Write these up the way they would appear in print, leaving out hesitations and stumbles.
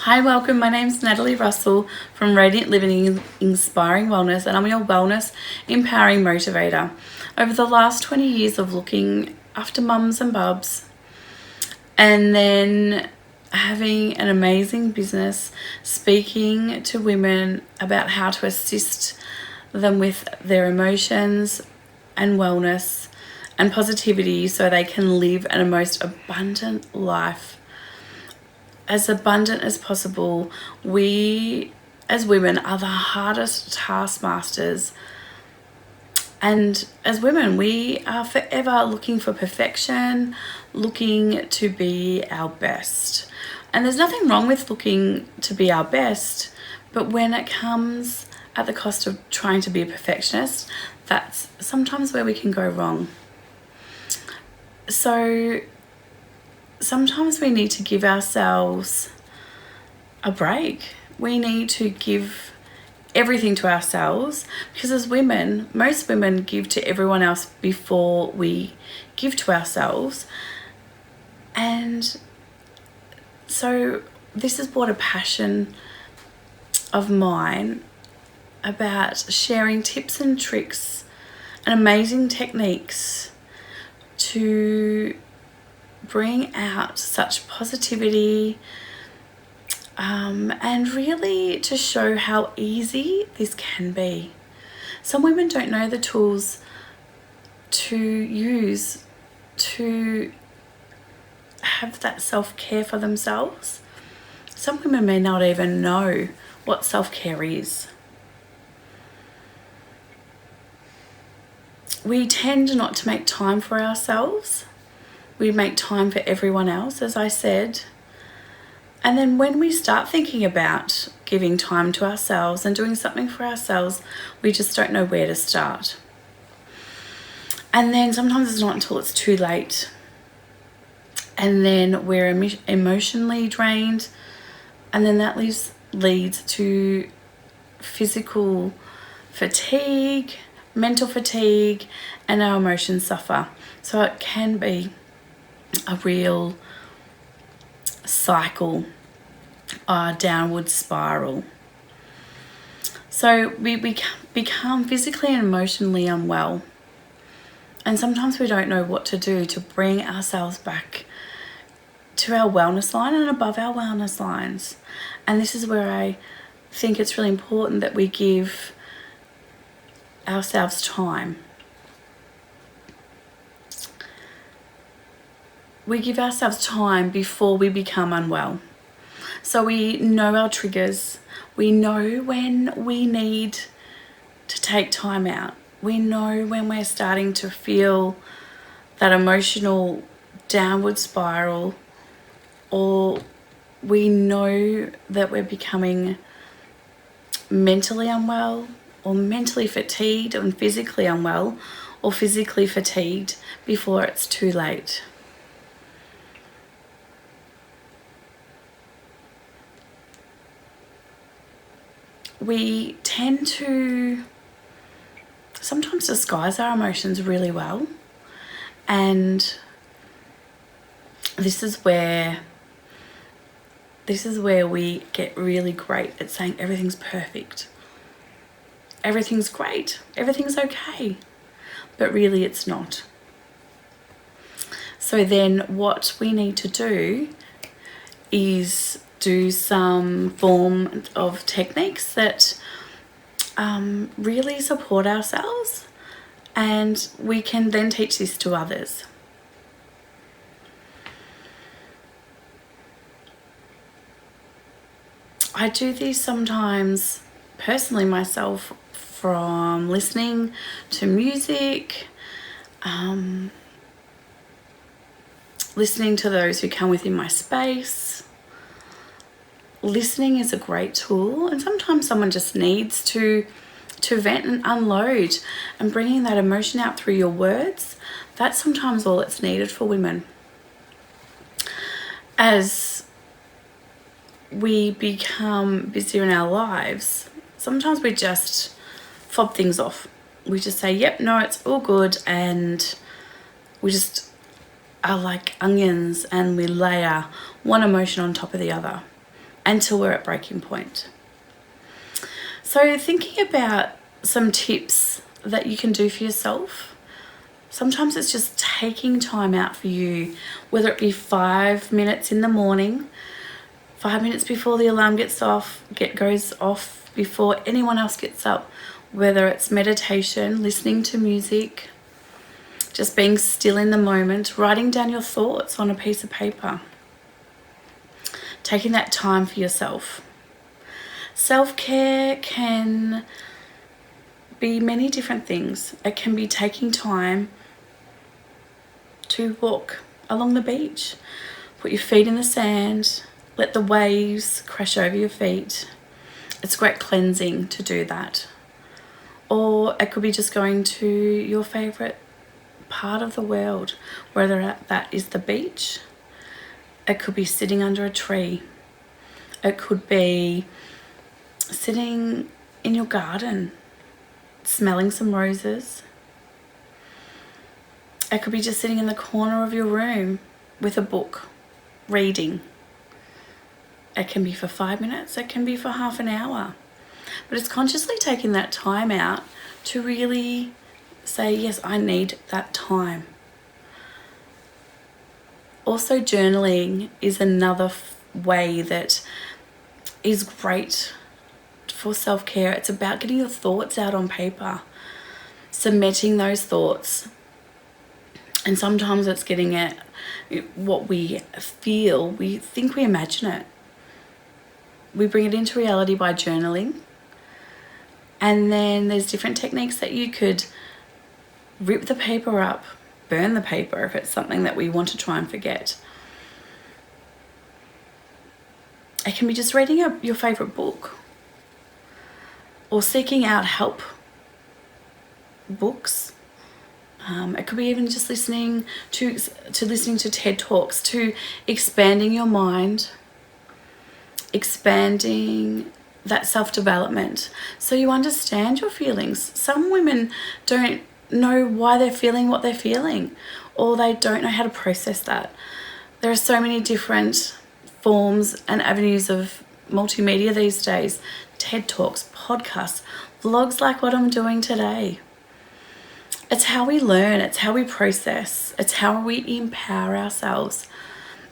Hi, welcome. My name's Natalie Russell from Radiant Living Inspiring Wellness, and I'm your wellness empowering motivator. Over the last 20 years of looking after mums and bubs, and then having an amazing business speaking to women about how to assist them with their emotions and wellness and positivity so they can live a most abundant life. As abundant as possible. We as women are the hardest taskmasters, and as women we are forever looking for perfection, looking to be our best. And there's nothing wrong with looking to be our best, but when it comes at the cost of trying to be a perfectionist, that's sometimes where we can go wrong. So sometimes we need to give ourselves a break. We need to give everything to ourselves, because as women, most women give to everyone else before we give to ourselves. And so this has brought a passion of mine about sharing tips and tricks and amazing techniques to bring out such positivity, and really to show how easy this can be. Some women don't know the tools to use to have that self-care for themselves. Some women may not even know what self-care is. We tend not to make time for ourselves. We make time for everyone else, as I said. And then when we start thinking about giving time to ourselves and doing something for ourselves, we just don't know where to start. And then sometimes it's not until it's too late. And then we're emotionally drained. And then that leads to physical fatigue, mental fatigue, and our emotions suffer. So it can be a real cycle, a downward spiral. So we become physically and emotionally unwell, and sometimes we don't know what to do to bring ourselves back to our wellness line and above our wellness lines. And this is where I think it's really important that we give ourselves time. We give ourselves time before we become unwell. So we know our triggers. We know when we need to take time out. We know when we're starting to feel that emotional downward spiral, or we know that we're becoming mentally unwell, or mentally fatigued, and physically unwell, or physically fatigued before it's too late. We tend to sometimes disguise our emotions really well, and this is where we get really great at saying everything's perfect, everything's great, everything's okay, but really it's not. So then what we need to do is do some form of techniques that really support ourselves, and we can then teach this to others. I do these sometimes personally myself, from listening to music, listening to those who come within my space. Listening is a great tool, and sometimes someone just needs to vent and unload, and bringing that emotion out through your words, that's sometimes all it's needed for women. As we become busier in our lives, sometimes we just fob things off. We just say, yep, no, it's all good, and we just are like onions, and we layer one emotion on top of the other. until we're at breaking point. So thinking about some tips that you can do for yourself. Sometimes it's just taking time out for you, whether it be 5 minutes in the morning, 5 minutes before the alarm goes off, before anyone else gets up, whether it's meditation, listening to music, just being still in the moment, writing down your thoughts on a piece of paper, taking that time for yourself. Self-care can be many different things. It can be taking time to walk along the beach, put your feet in the sand, let the waves crash over your feet. It's great cleansing to do that. Or it could be just going to your favourite part of the world, whether that is the beach. It could be sitting under a tree. It could be sitting in your garden, smelling some roses. It could be just sitting in the corner of your room with a book, reading. It can be for 5 minutes, it can be for half an hour. But it's consciously taking that time out to really say, yes, I need that time. Also, journaling is another way that is great for self-care. It's about getting your thoughts out on paper, cementing those thoughts. And sometimes it's getting at what we feel. We think we imagine it. We bring it into reality by journaling. And then there's different techniques that you could rip the paper up, burn the paper if it's something that we want to try and forget. It can be just reading your favourite book or seeking out help books. It could be even just listening to TED Talks, to expanding your mind, expanding that self-development so you understand your feelings. Some women don't know why they're feeling what they're feeling, or they don't know how to process that. There are so many different forms and avenues of multimedia these days. TED Talks, podcasts, vlogs like what I'm doing today. It's how we learn, it's how we process, it's how we empower ourselves.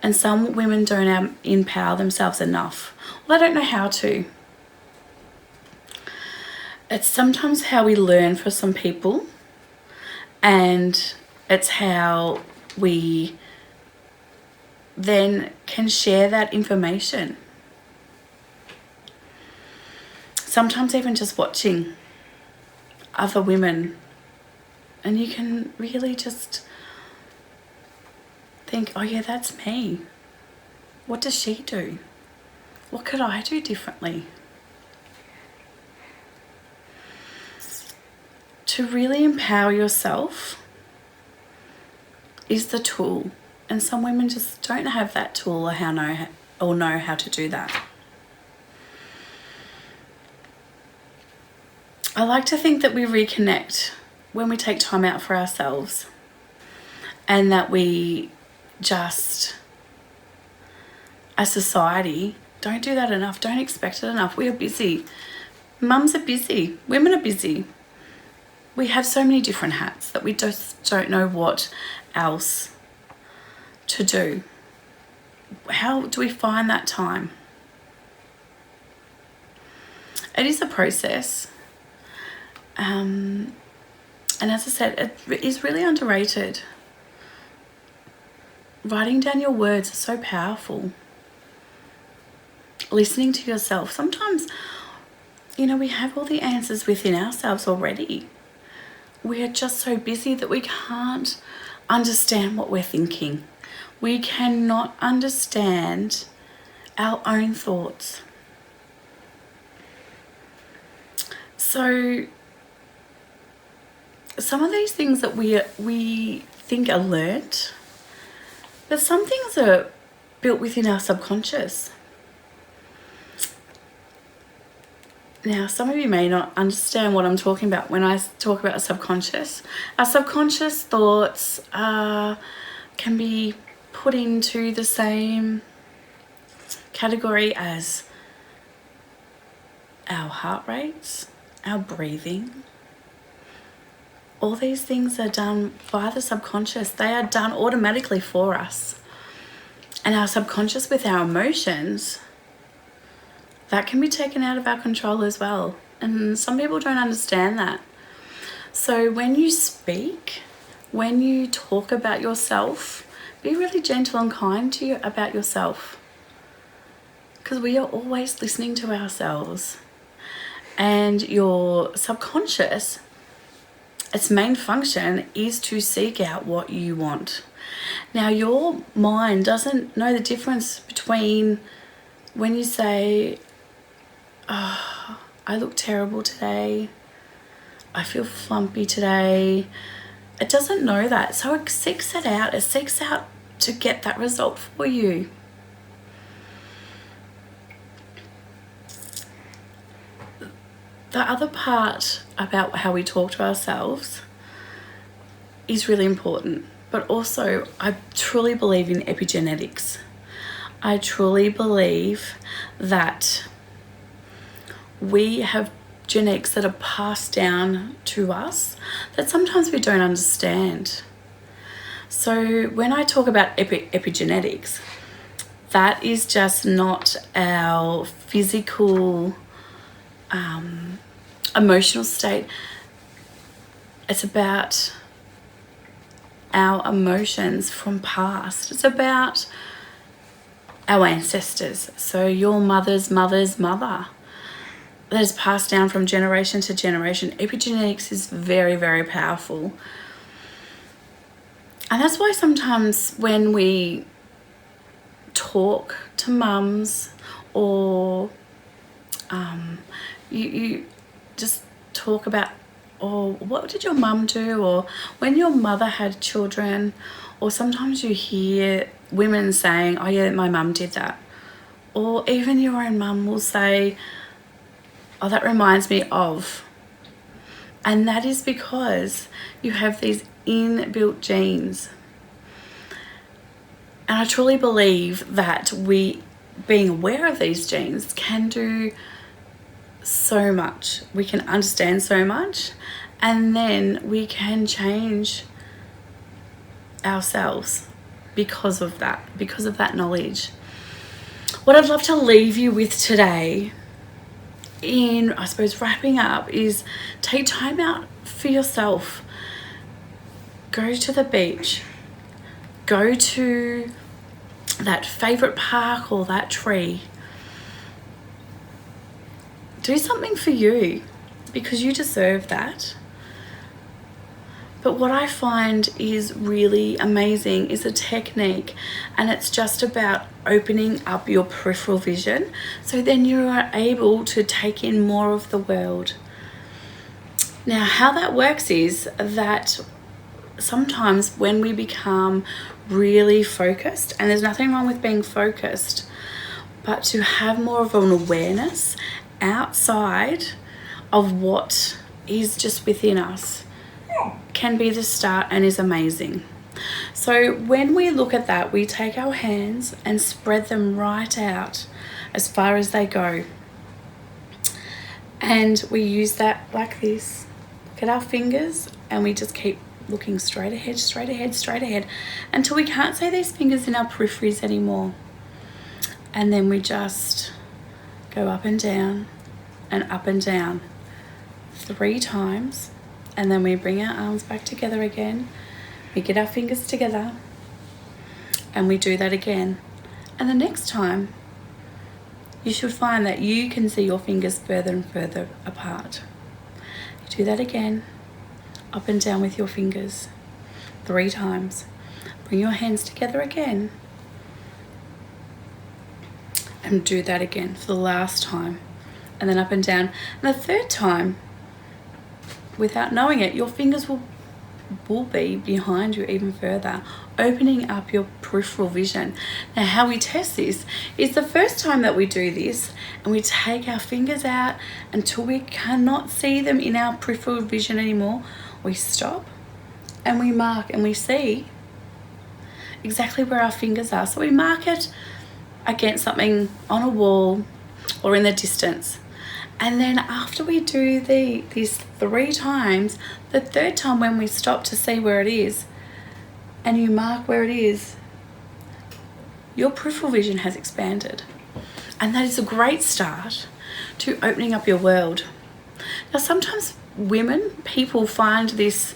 And some women don't empower themselves enough. Well, they don't know how to. It's sometimes how we learn for some people, and it's how we then can share that information. Sometimes even just watching other women, and you can really just think, oh yeah, that's me. What does she do? What could I do differently? To really empower yourself is the tool, and some women just don't have that tool or know how to do that. I like to think that we reconnect when we take time out for ourselves, and that we just, as society, don't do that enough, don't expect it enough. We are busy. Mums are busy. Women are busy. We have so many different hats that we just don't know what else to do. How do we find that time? It is a process. And as I said, it is really underrated. Writing down your words is so powerful. Listening to yourself. Sometimes, we have all the answers within ourselves already. We are just so busy that we can't understand what we're thinking. We cannot understand our own thoughts. So some of these things that we think are learnt, but some things are built within our subconscious. Now, some of you may not understand what I'm talking about when I talk about a subconscious. Our subconscious thoughts can be put into the same category as our heart rates, our breathing. All these things are done by the subconscious. They are done automatically for us. And our subconscious with our emotions, that can be taken out of our control as well. And some people don't understand that. So when you speak, when you talk about yourself, be really gentle and kind to you about yourself. Because we are always listening to ourselves. And your subconscious, its main function is to seek out what you want. Now, your mind doesn't know the difference between when you say, oh, I look terrible today, I feel flumpy today. It doesn't know that. So it seeks it out. It seeks out to get that result for you. The other part about how we talk to ourselves is really important, but also I truly believe in epigenetics. I truly believe that we have genetics that are passed down to us that sometimes we don't understand. So when I talk about epigenetics, that is just not our physical emotional state. It's about our emotions from past. It's about our ancestors. So your mother's mother's mother. That is passed down from generation to generation. Epigenetics is very, very powerful. And that's why sometimes when we talk to mums or you just talk about, oh, what did your mum do? Or when your mother had children, or sometimes you hear women saying, oh yeah, my mum did that. Or even your own mum will say, oh, that reminds me of. And that is because you have these inbuilt genes. And I truly believe that we, being aware of these genes, can do so much. We can understand so much, and then we can change ourselves because of that knowledge. What I'd love to leave you with today, in I suppose wrapping up, is take time out for yourself. Go to the beach, go to that favorite park or that tree. Do something for you, because you deserve that. But what I find is really amazing is a technique, and it's just about opening up your peripheral vision, so then you are able to take in more of the world. Now, how that works is that sometimes when we become really focused, and there's nothing wrong with being focused, but to have more of an awareness outside of what is just within us can be the start and is amazing. So when we look at that, we take our hands and spread them right out as far as they go. And we use that like this. Look at our fingers, and we just keep looking straight ahead, straight ahead, straight ahead, until we can't see these fingers in our peripheries anymore. And then we just go up and down 3 times, and then we bring our arms back together again. We get our fingers together, and we do that again. And the next time, you should find that you can see your fingers further and further apart. You do that again, up and down with your fingers 3 times. Bring your hands together again, and do that again for the last time, and then up and down. And the third time, without knowing it, your fingers will be behind you even further, opening up your peripheral vision. Now, how we test this is the first time that we do this, and we take our fingers out until we cannot see them in our peripheral vision anymore. We stop and we mark, and we see exactly where our fingers are. So we mark it against something on a wall or in the distance. And then after we do these 3 times, the 3rd time when we stop to see where it is and you mark where it is, your peripheral vision has expanded. And that is a great start to opening up your world. Now, sometimes people find this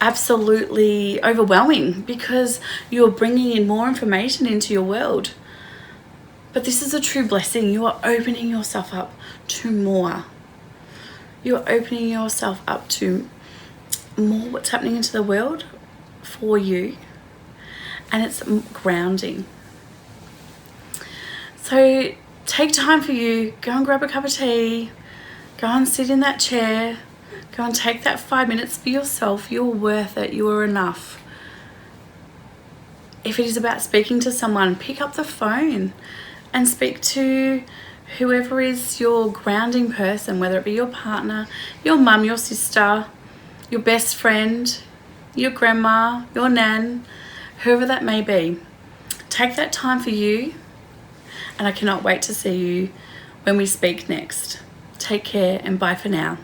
absolutely overwhelming because you're bringing in more information into your world. But this is a true blessing. You are opening yourself up to more. You're opening yourself up to more what's happening into the world for you. And it's grounding. So take time for you. Go and grab a cup of tea. Go and sit in that chair. Go and take that 5 minutes for yourself. You're worth it. You are enough. If it is about speaking to someone, pick up the phone and speak to whoever is your grounding person, whether it be your partner, your mum, your sister, your best friend, your grandma, your nan, whoever that may be. Take that time for you, and I cannot wait to see you when we speak next. Take care and bye for now.